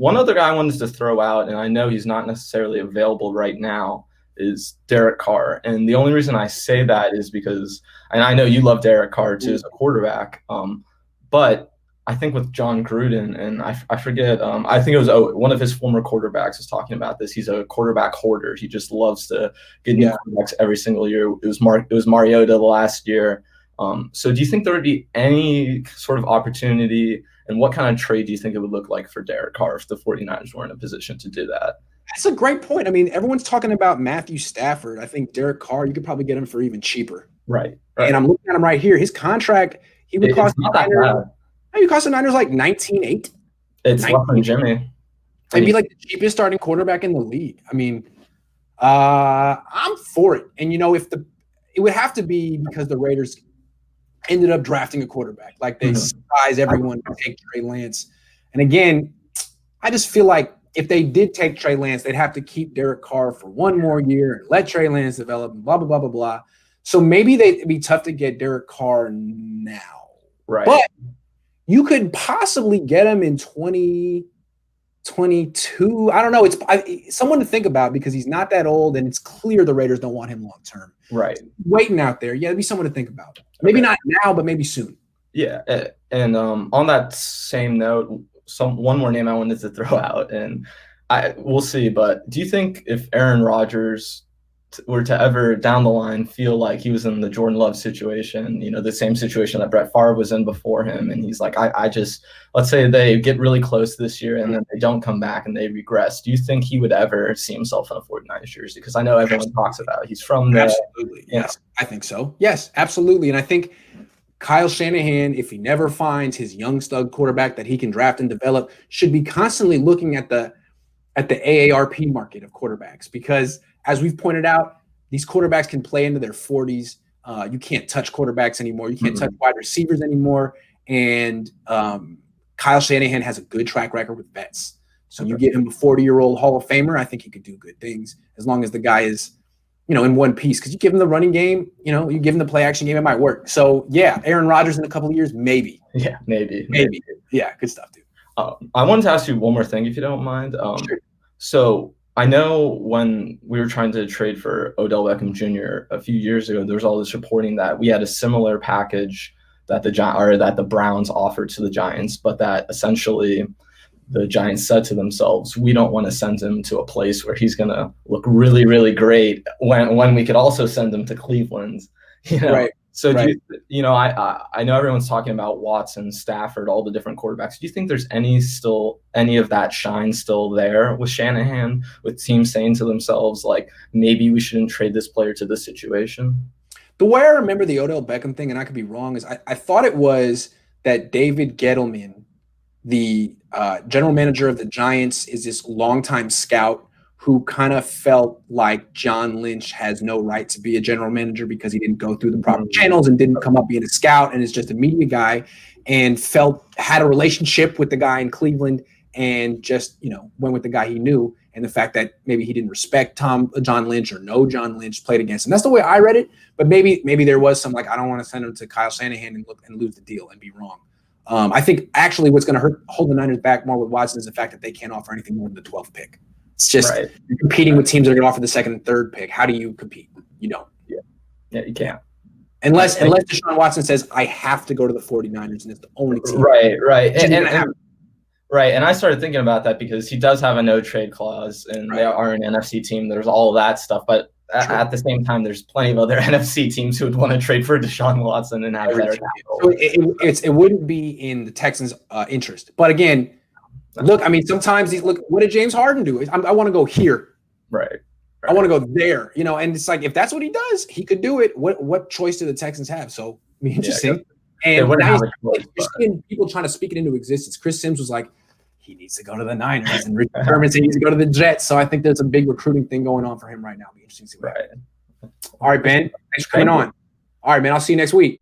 One other guy I wanted to throw out, and I know he's not necessarily available right now, is Derek Carr. And the only reason I say that is because, and I know you love Derek Carr too as a quarterback, but I think with John Gruden, and I forget, I think it was one of his former quarterbacks was talking about this. He's a quarterback hoarder. He just loves to get new quarterbacks every single year. It was Mariota the last year. So do you think there would be any sort of opportunity, and what kind of trade do you think it would look like for Derek Carr if the 49ers were in a position to do that? That's a great point. I mean, everyone's talking about Matthew Stafford. I think Derek Carr, you could probably get him for even cheaper. Right. And I'm looking at him right here. His contract, he would cost the Niners. He cost the Niners like 19.8. It's less than Jimmy. It'd be like the cheapest starting quarterback in the league. I mean, I'm for it. And it would have to be because the Raiders ended up drafting a quarterback. Like they surprise everyone to take Trey Lance. And again, I just feel like if they did take Trey Lance, they'd have to keep Derek Carr for one more year and let Trey Lance develop and blah, blah, blah, blah, blah. So maybe it'd be tough to get Derek Carr now. Right. But you could possibly get him in 2022. I don't know. It's someone to think about because he's not that old, and it's clear the Raiders don't want him long term. Right. Waiting out there. Yeah, it'd be someone to think about. Maybe not now, but maybe soon. Yeah. And on that same note, one more name I wanted to throw out, and we'll see. But do you think if Aaron Rodgers were to ever down the line feel like he was in the Jordan Love situation, the same situation that Brett Favre was in before him, and he's like, I just, let's say they get really close this year and then they don't come back and they regress. Do you think he would ever see himself in a 49ers jersey? Because I know everyone talks about it. He's from there. Absolutely. Yes, I think so. Yes, absolutely. And I think Kyle Shanahan, if he never finds his young stud quarterback that he can draft and develop, should be constantly looking at the AARP market of quarterbacks, because as we've pointed out, these quarterbacks can play into their 40s. You can't touch quarterbacks anymore. You can't touch wide receivers anymore. And Kyle Shanahan has a good track record with vets. So you give him a 40-year-old Hall of Famer, I think he could do good things as long as the guy is, in one piece. Because you give him the running game, you give him the play action game, it might work. So, yeah, Aaron Rodgers in a couple of years, maybe. Yeah, maybe. Yeah, good stuff, dude. I wanted to ask you one more thing, if you don't mind. Sure. So I know when we were trying to trade for Odell Beckham Jr. a few years ago, there was all this reporting that we had a similar package that the Browns offered to the Giants, but that essentially the Giants said to themselves, we don't want to send him to a place where he's going to look really, really great when we could also send him to Cleveland. Right. So, I know everyone's talking about Watson, Stafford, all the different quarterbacks. Do you think there's any of that shine still there with Shanahan, with teams saying to themselves, like, maybe we shouldn't trade this player to this situation? The way I remember the Odell Beckham thing, and I could be wrong, is I thought it was that David Gettleman, the general manager of the Giants, is this longtime scout who kind of felt like John Lynch has no right to be a general manager because he didn't go through the proper channels and didn't come up being a scout and is just a media guy, and had a relationship with the guy in Cleveland and just, went with the guy he knew. And the fact that maybe he didn't respect John Lynch or know John Lynch, played against him. That's the way I read it. But maybe there was some, like, I don't want to send him to Kyle Shanahan and lose the deal and be wrong. I think actually what's going to hold the Niners back more with Watson is the fact that they can't offer anything more than the 12th pick. It's just You're competing with teams that are going to offer the second and third pick. How do you compete? You don't. Yeah, you can't. Unless Deshaun Watson says, I have to go to the 49ers, and it's the only team. Right. And I started thinking about that because he does have a no-trade clause, and they are an NFC team. There's all of that stuff. But at the same time, there's plenty of other NFC teams who would want to trade for Deshaun Watson and have better capital. So it wouldn't be in the Texans' interest. But again, look, I mean, sometimes what did James Harden do? I want to go here. Right. I want to go there, and it's like, if that's what he does, he could do it. What choice do the Texans have? So, I mean, interesting. And now you're seeing people trying to speak it into existence. Chris Sims was like, he needs to go to the Niners, and Richard Sherman said he needs to go to the Jets. So I think there's a big recruiting thing going on for him right now. It'll be interesting to see what happens. All right, Ben, thanks for coming on. All right, man, I'll see you next week.